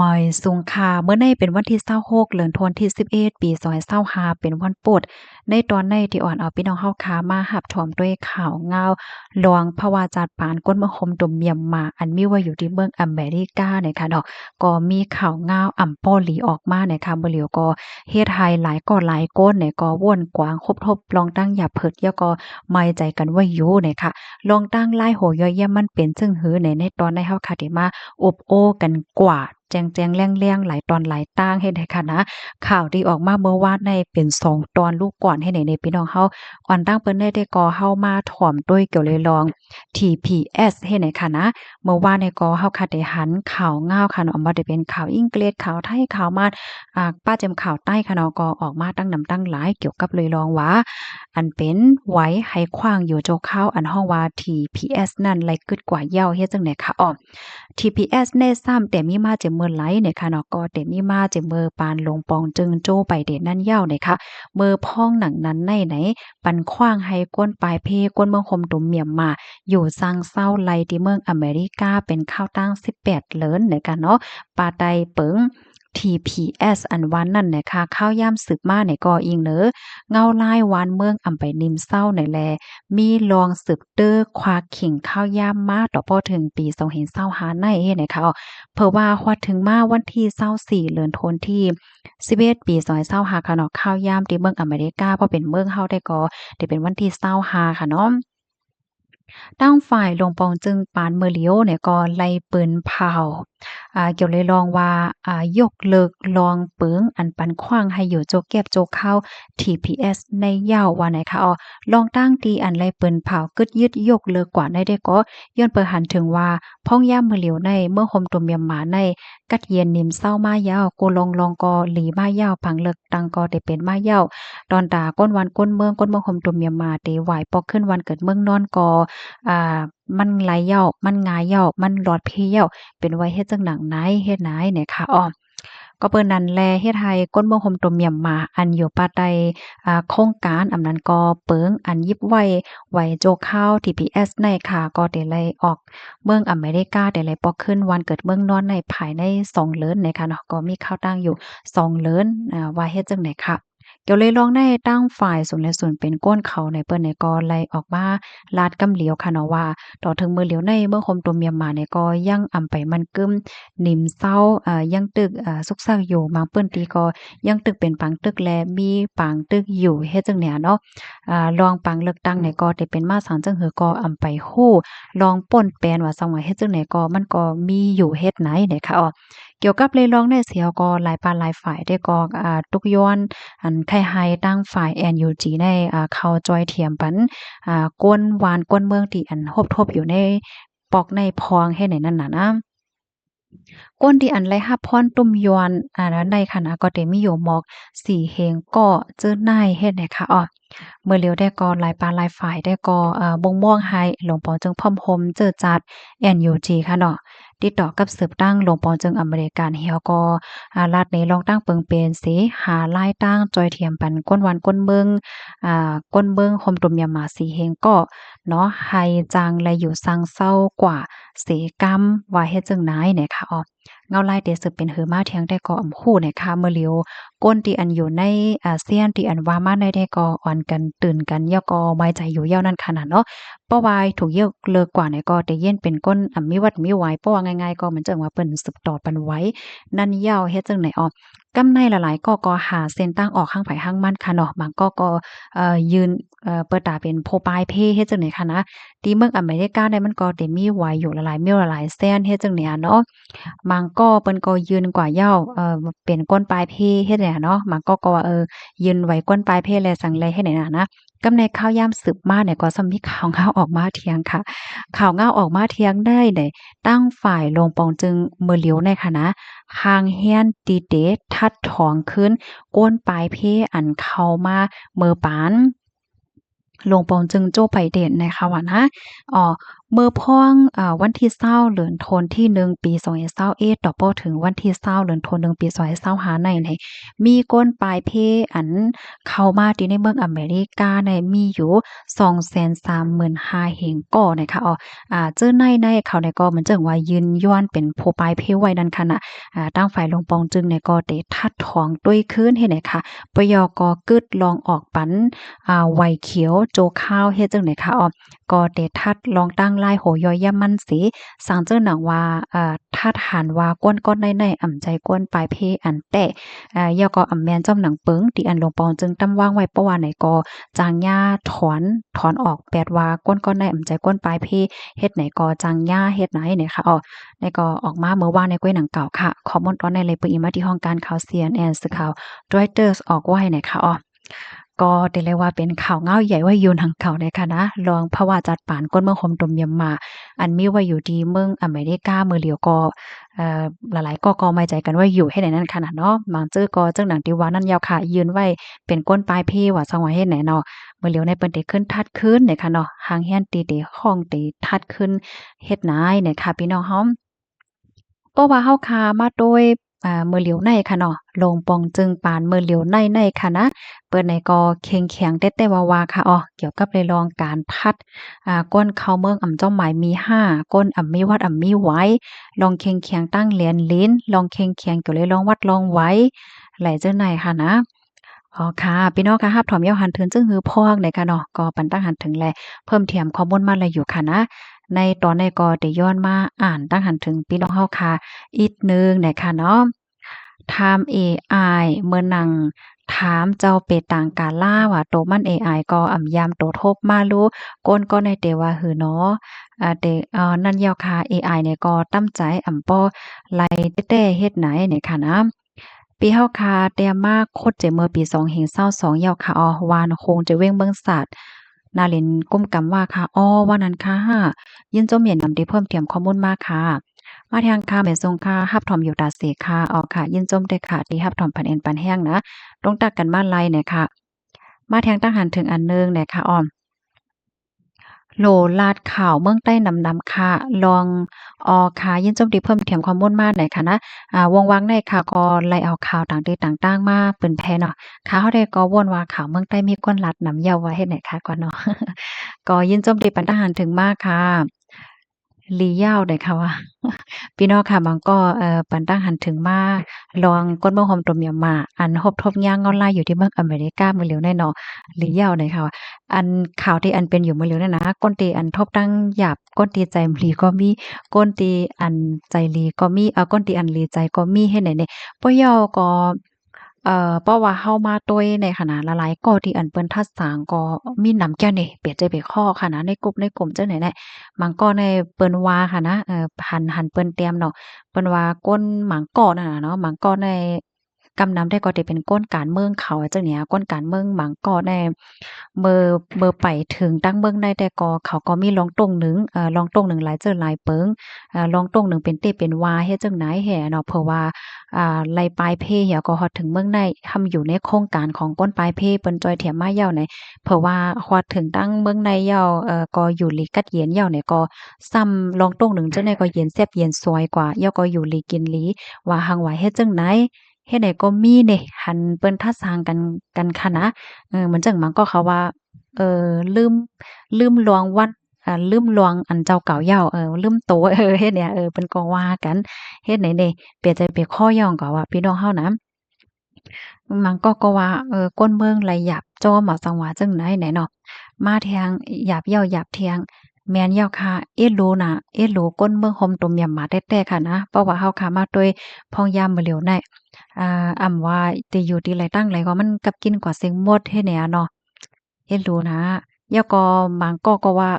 มอยสุงคาเมื่อในเป็นวันที่26เดือนธันวาคมที่11ปี2025เป็นวันโปรดในตอนในที่อ่อนเอาพี่น้องเฮาคามาหับถมด้วยข่าวเงาลวงภาวะจัดปานก้นมะคมตุ่มเมียมมาอันมีว่าอยู่ที่เมืองอเมริกาเนี่ยค่ะเนาะก็มีข่าวเงาอ่ำป้อหลีออกมาเนี่ยค่ะบ่เหลียวก็เฮ็ดให้หลายก็หลายก้นเนี่ยก็ว่นกวางคบทบลองตั้งอย่าเพิดยก็ไม่ใจกันว่าอยู่เนี่ยค่ะลองตั้งไล่โหย่อยแย่มันเป็นซึ่งหือในตอนในเฮาค่ะที่มาอบโอ้กันกว่าแจงๆแรงๆหลายตอนหลายต่างเฮ็ดให้ค่ะนะข่าวที่ออกมาเมื่อวานในเป็น2ตอนลูกก่อนให้ในพี่น้องเฮาอ่อนตั้งเปิ้นได้ก่อเฮามาถ่อมด้วยเกี่ยวเลยลอง TPS เฮ็ดให้ค่ะนะเมื่อวานในก็เฮาค่ะได้หันข่าวง่าวค่ะเนาะออกมาได้เป็นข่าวอังกฤษข่าวไทยข่าวมาป้าแจ่มข่าวใต้ค่ะเนาะก็ออกมาตั้งนำตั้งหลายเกี่ยวกับเลยลองว่าอันเป็นไว้ให้ขว้างอยู่โจข้าวอันห้องว่า TPS นั่นไหลกึดกว่าเหย้าเฮ็ดจังได๋คะอ้อ TPS ในซ้ำแต่มีมาจะเมื่อไหลเนี่ยค่ะเนาะก็แต่มีมาจะเมื่อปานลงปองจึงโจ้ไปเดนั่นเหย้าเนี่ยค่ะเมื่อพ้องหนังนั้นในไหนปันขว้างให้ก้นปลายเพก้นเมืองคมตุ่มเมียมมาอยู่ซังเศร้าไลที่เมืองอเมริกาเป็นข้าวตั้ง18เลินเนี่ยค่ะเนาะปาไตเปิง TPS อันวันนั่นเนี่ยค่ะข้าวย่ำสืบมาเนี่ยก็อิงเนอเงาลายวานเมืองอำไปนิมเศร้าในแลมีลองสืบเด้อควาขิงข้าวย่ำมาต่อพอถึงปี2025ในเฮ็ดให้เขาเพราะว่าฮอดถึงมาวันที่24เดือนธันวาคมที่11ปี2025ค่ะเนาะข้าวย่ำที่เมืองอเมริกาเพราะเป็นเมืองเฮาได้ก็ได้เป็นวันที่25ค่ะเนาะ ตั้งฝ่ายลงปองจึงปานเมอเลียวเนี่ยก็ไล่ปืนเผาเกี่ยวเลยลองว่ายกเลิกลองเปิงอันปันขว้างให้อยู่โจกแก็บโจกเข้า TPS ในยาวว่าไหนคะอ๋อลองตั้งตีอันไล่ปืนเผากึดยึดยกเลิกกว่าได้ก็ย้อนเปิดหันถึงว่าพ้องย่ามเมอเลียวในเมื่อคมตัวเมียมหมาในกัดเย็นนิมเศร้ามายาวกูลองก็หลีมายาวผังเลิกตังก็ได้เป็นมายาวตอนตาก้นวันก้นเมืองคมตัวเมียมมาเตไหวปอกขึ้นวันเกิดเมืองนอนก็อ่ามันไหลเหย้ามันหงายเหย้ามันหลอดเพเหย้าเป็นไว้เฮ็ดจั่งหนังไหนเฮ็ดไหนเนี่ยค่ะอ้อก็เปิ้นนั้นแลเฮ็ดให้ก้นเมืองห่มตมยำมาอันอยู่ปาใต้โครงการอำนั้นก็เปิงอันยิบไว้โจกข้าว TPS ในค่ะก็ได้ไล่ออกเมืองอเมริกาได้ไล่ปอกขึ้นวันเกิดเมืองนอนในภายใน2เดือนเนี่ยค่ะเนาะก็มีข่าวตั้งอยู่2เดือนว่าเฮ็ดจั่งใดค่ะเดี๋ยวเลยลองได้ตั้งฝ่ายศูนย์และศูนย์เป็นก้นเขาในเปิ้นเนี่ยก็ไล่ออกมาลาดกำเหลียวค่ะเนาะว่าต่อถึงมือเหลียวในเมื่อคมตัวเมียมาเนี่ยก็ยังอำไปมันกึ้มหนิมเศร้ายังตึกซุกซักอยู่บางเปิ้นตีก็ยังตึกเป็นปังตึกแลมีปังตึกอยู่เฮ็ดจังเนี่ยเนาะลองปังเลือกตั้งเนี่ยก็ได้เป็นมาสางจังหือก็อำไปฮู้ลองป่นแปลนว่าจังว่าเฮ็ดจังไหนก็มันก็มีอยู่เฮ็ดไหนเนี่ยค่ะอ้อเกี่ยวกับเลยลองในเสียวก็หลายปานหลายฝ่ายได้ก็ตุกย้อนอันไข่ไฮตั้งฝ่าย NUG ในเข้าจอยเทียมปันก้นวานก้นเมืองที่อันทบอยู่ในปอกในพองให้ไหนนั่นน่ะนะก้นที่อันไรฮับพรตุ้มยวนในคณะก็ได้มีอยู่หมอกสี่เฮงก็เจอหน้ายเฮ็ดให้ค่ะอ้อเมื่อเลียวได้ก็หลายปานหลายฝ่ายได้ก็บ่งม่วงให้หลวงปอจึงพร้อมพมเจอจัด NUG ค่ะเนาะติดต่อกับสืบตั้งหลวงปอจึงอเมริกันเฮียก็รัฐนี้ลองตั้งเปิงเป็นสิหาลายตั้งจอยเทียมปันก้นวันก้นเมืองก้นเมืองคมตุมยามาสีเฮงก็เนาะให้จางและอยู่สังเศร้ากว่าเสกรรมว่าเฮ็ดจังได๋เนี่ยค่ะอ้อเงาลายเตสืบเป็นหือมาเทียงได้ก็อำฮู้เนี่ยค่ะเมื่อเหลียวก้นที่อันอยู่ในอาเซียนที่อันว่ามาได้ก็อ่อนกันตื่นกันย่อก็ไว้ใจอยู่ยาวนั่นขนาดเนาะเพราะว่าถูกยกเลิกกว่าเนี่ยก็ได้เย็นเป็นก้นมีวัดมีไหวเพราะว่าง่ายๆก็เหมือนจังว่าเปิ้นสืบต่อปันไว้นั่นยาวเฮ็ดจังไหนอ้อกำในหลายๆก็หาเส้นตั้งออกข้างไผข้างมันค่ะเนาะบางก็ยืนเปิดตาเป็นโพปายเพเฮ็ดจังไหนค่ะนะที่เมืองอเมริกาได้มันก็ได้มีไว้อยู่หลายๆมิ้วหลายๆแสนเฮ็ดจังเนี่ยเนาะบางก็เปิ้นก็ยืนกว่าเหย้าเป็นก้นปลายเพเฮ็ดเนี่ยเนาะบางก็ว่ายืนไว้ก้นปลายเพแลสังแลเฮ็ดไหนน่ะนะกำในข่าวยามสืบมาเนี่ยก็ซ้ำมีข่าวเงาออกมาเถียงค่ะข่าวเงาออกมาเถียงได้ตั้งฝ่ายลงปองจึงมือเหลียวในค่ะนะหางเฮียนตีเดทัดถองขึ้นก้นปลายเพอันเข้ามาเมือปานลงปองจึงโจ้ไปเด่นนะคะว่านะอ๋อ เมื่อพ้องวันที่20เดือนธันวาคมที่1ปี2021ต่อป้อถึงวันที่20เดือนธันวาคมปี2025ในมีก้นปลายเพอันเข้ามาที่ในเมืองอเมริกามีอยู่235,000เฮงก่อนะคะเจ้อในเขาก็เหมือนจังว่ายืนย้อนเป็นผู้ปลายเพไว้นั่นค่ะน่ะตั้งฝ่ายลงปองจึงก็ได้ทัดทองด้วยคืนเฮ็ดไหนคะปยก็กึดลองออกปันไวเขียวโจข้าวเฮ็ดจังไหนคะก็ได้ทัดลองตั้งลายโหยอย่ามันสิสังเจ้าหนังว่าทัดหันว่าก้นก้นในอ่ำใจก้นปลายเพอันแตะย่อก็อำแม่นจ้อมหนังเปิงที่อันลงปองจึงตำวางไว้เพราะว่าไหนก็จางหญ้าถอนออกแปดว่าก้นก้นในอ่ำใจก้นปลายเพเฮ็ดไหนก็จางหญ้าเฮ็ดไหนเนี่ยค่ะในก็ออกมาเมื่อวานในก้อยหนังเก่าค่ะขอมนตอนในเลยเปิดอีมาที่ห้องการข่าว CNN สื่อข่าว Reuters ออกไว้เนี่ยค่ะก็ได้เลยว่าเป็นข่าวเงาใหญ่ว่าอยู่ทางเขาในค่ะนะรองภาวะจัดปานก้นเมืองคมตมยำมาอันมีว่าอยู่ดีเมืองอเมริกาเมืองเหลียวก็หลายๆก็ไม่ใจกันว่าอยู่ให้ไหนนั่นขนาดเนาะบางเจ้อก็เจ้าหนังที่ว่านั่นยาวค่ะยืนไว้เป็นก้นปลายเพว่าสังว่าเฮ็ดไหนเนาะเมืองเหลียวในเปิ้นได้ขึ้นทัดขึ้นเนี่ยค่ะเนาะหางแฮนตีเตห้องตีทัดขึ้นเฮ็ดนายเนี่ยค่ะพี่น้องเฮาเพราะว่าเฮาคามาโดยมื้อเหลียวในค่ะเนาะลงปองจึงปานมื้อเหลียวในค่ะนะเปิ้นก็เข้งแข็งแต่ว่าค่ะเกี่ยวกับในรองการทัดก้นเข้าเมืองอ่ำจ้อมหมายมี5ก้นอ่ำมีวัดอ่ำมีไว้ลองเข้งแข็งตั้งเหรียญลิ้นลองเข้งแข็งเกี่ยวเลยลองวัดลองไว้ไหลเจ้าไหนค่ะนะค่ะพี่น้องค่ะรับถอมเยาหันถึงจึงฮือพอกในค่ะเนาะก็ปันตั้งหันถึงแลเพิ่มเติมข้อมูลมาเลยอยู่ค่ะนะในตอนในก็ได้ย้อนมาอ่านตั้งหันถึงพี่น้องเฮาค่ะอีกหนึ่งนะคะเนาะถามเอไอเมื่อนังถามเจ้าเป็ดต่างกาล่าว่าโตมันเอไอก็อ่ำยามโตทบมารู้ก้นก็ในเตว่าหือเนาะเตนั่นยาวค่ะเอไอเนี่ยก็ตั้มใจอ่ำป้อไล่แต่เฮ็ดไหนเนี่ยค่ะนะปีเฮาคาเตียมาโคดเจเมื่อปี2022ยาวค่ะวานคงจะเว้งเบิ่งศาสตร์นาเล่นก้มกำว่าค่ะว่านั้นค่ะยินจมเหมียนนำที่เพิ่มเติมข้อมูลมาค่ะมาทางค่ะแม่ทรงค่ะฮับถอมอยู่ตาเสค่ะค่ะยินจมได้ค่ะที่ฮับถอมปันเอ็นปันแห้งนะตรงตักกันมาไล่เนี่ยค่ะมาแทงตั้งหันถึงอันนึงเนี่ยค่ะโหลลาดข่าวเมืองใต้นำค่ะลองค่ะยินจมดีเพิ่มเติมข้อมูลมาหน่อยค่ะนะวงวังในค่ะก็ไล่เอาข่าวต่างๆต่างๆมาเปิ้นแพเนาะค่ะเฮาได้ก็วนว่าข่าวเมืองใต้มีคนลัดนำเยาว่าเฮ็ดไหนค่ะก่อนเนาะก็ยินจมดีปันทหารถึงมากค่ะลียาวได้ค่ะว่าพี่น้องค่ะบางก็ปันตั้งหันถึงมาลองก้นเมืองหอมตมยำมาอันฮบทบย่างเงาลายอยู่ที่เมืองอเมริกามื้อเหลียวแน่เนาะหลียาวได้ค่ะว่าอันข่าวที่อันเป็นอยู่มื้อเหลียวนั่นนะก้นตีอันทบตั้งหยาบก้นตีใจหลีก็มีก้นตีอันใจหลีก็มีก้นตีอันหลีใจก็มีเฮ็ดไหนเนี่ยปะยอก็เพราะว่าเฮามาโดยในขณะละหลายก็ที่อันเปิ้นทัดสางก็มีนำแก้วนี่เปรียบใจไปข้อค่ะนะในกลุ่มจังไหนแหละมังก็ในเปิ้นว่าค่ะนะหันเปิ้นเตรียมเนาะเปิ้นว่าก้นหมังกอนั่นน่ะเนาะหมังกอในกำนำได้ก็ได้เป็นก้นการเมืองเขาจังเนี่ยก้นการเมืองหมังกอในเบอร์ไปถึงตั้งเมืองได้แต่ก็เขาก็มีลองตรงหนึ่งลองตรงหนึ่งหลายเจอหลายเปิงลองตรงหนึ่งเป็นเต้เป็นวาเฮ็ดจังไหนแหเนาะเพราะว่าไล่ปลายเพเหี่ยวก็ฮอดถึงเมืองในทำอยู่ในโครงการของก้นปลายเพเปิ้นจอยเถียมมาเย้าไหนเพราะว่าฮอดถึงตั้งเมืองในเย้าก็อยู่หลีกัดเย็นเย้าเนี่ยก็ซ้ำลองตรงหนึ่งจังได๋ก็เย็นแซ่บเย็นสวยกว่าเย้าก็อยู่หลีกินหลีว่าหังว่าเฮ็ดจังไหนเฮ็ดใดก็มีเด้หันเปิ้นทัดสร้างกันค่ะนะเหมือนจังหมังก็เขาว่าเอ่อลืมลวงวัดลืมลวงอันเจ้าเก่าเย้าลืมโตเฮ็ดเนี่ยเพิ่นก็ว่ากันเฮ็ดไหนเด้เปรียบใจไปข้อย่องก็ว่าพี่น้องเฮานะมันก็ว่าก้นเมืองไหลหยาบจ้อหมาสังวาจังไหนเนาะมาแทงหยาบเย้าหยาบแทงแม่นเย้าค่ะเอ็ดรู้น่ะเอ็ดรู้ก้นเมืองหอมต้มยำหมาแต้ๆค่ะนะเพราะว่าเฮาค่ะมาด้วยพองยามมื้อเหลียวในอำว่าติอยู่ที่ไหลตั้งไหลก็มันกับกินกว่าเสียงหมดเฮ็ดแหนเนาะเฮ็ดรู้นะแล้วก็บางก็ว่า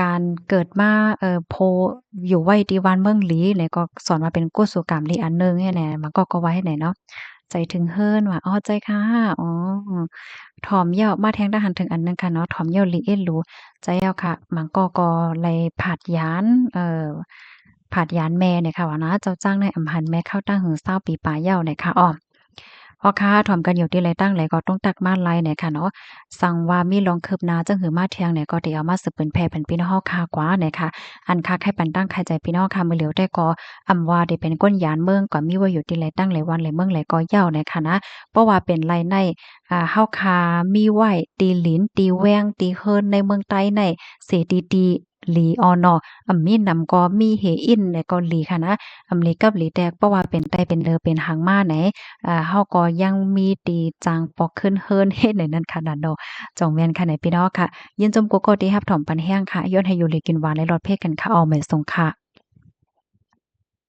การเกิดมาโพอยู่ไว้ที่บ้านเมืองหลีแล้วก็สอนว่าเป็นกุศโลกรรมอีกอันหนึ่งแฮ่แหน่มันก็ว่าเฮ็ดไหนเนาะ ใจถึงเฮิรนว่าใจค่ะอ๋อถ่อมเหย้ามาแทงทหารถึงอันหนึ่งค่ะเนาะถ่อมเหย้าลีเอ็ดหรูใจเหย้าค่ะหมังก็ไลผาดหยานผาดหยานแม่เนี่ยค่ะว่านะเจ้าจ้างในอำหันแม่เข้าตั้งหึงเศร้าปีปลายเหย้าเนี่ยค่ะ พ่อค้าถ่อมกันอยู่ที่ไรตั้งไหลก็ต้องตักมาไลเนี่ยค่ะเนาะสั่งว่ามีลองคืบหน้าจังหือมาเที่ยงเนี่ยก็ได้เอามาสืบเปิ้นแผ่เป็นพี่น้องเฮาคากว่าเนี่ยค่ะอันคักให้ปันตั้งใครใจพี่น้องค่ะมื้อเหลียวได้ก็อำว่าได้เป็นก้นยานเมืองก็มีว่าอยู่ที่ไรตั้งไหลวันไหลเมืองไหลก็ยาวเนี่ยค่ะนะเพราะว่าเป็นไรในเฮาคามีไหว้ตีหลินตีแว้งตีเฮิรนในเมืองใต้ในเสตีหลีออเนาะมีนำก็มีเหอินเนี่ยก็หลีค่ะนะหลีกับหลีแตกเพราะว่าเป็นไต้เป็นเลอเป็นหางม้าไหน เฮาก็ยังมีตีจางปอกขึ้นเฮิรนเฮ็ดในนั้นขนาดเนาะจ่องแม่นค่ะในพี่น้องค่ะยินจมกุกก็ดีรับถ่อมปันแห้งค่ะย้อนให้อยู่เลยกินหวานและรอดเพศกันค่ะเอาแม่ส่งค่ะ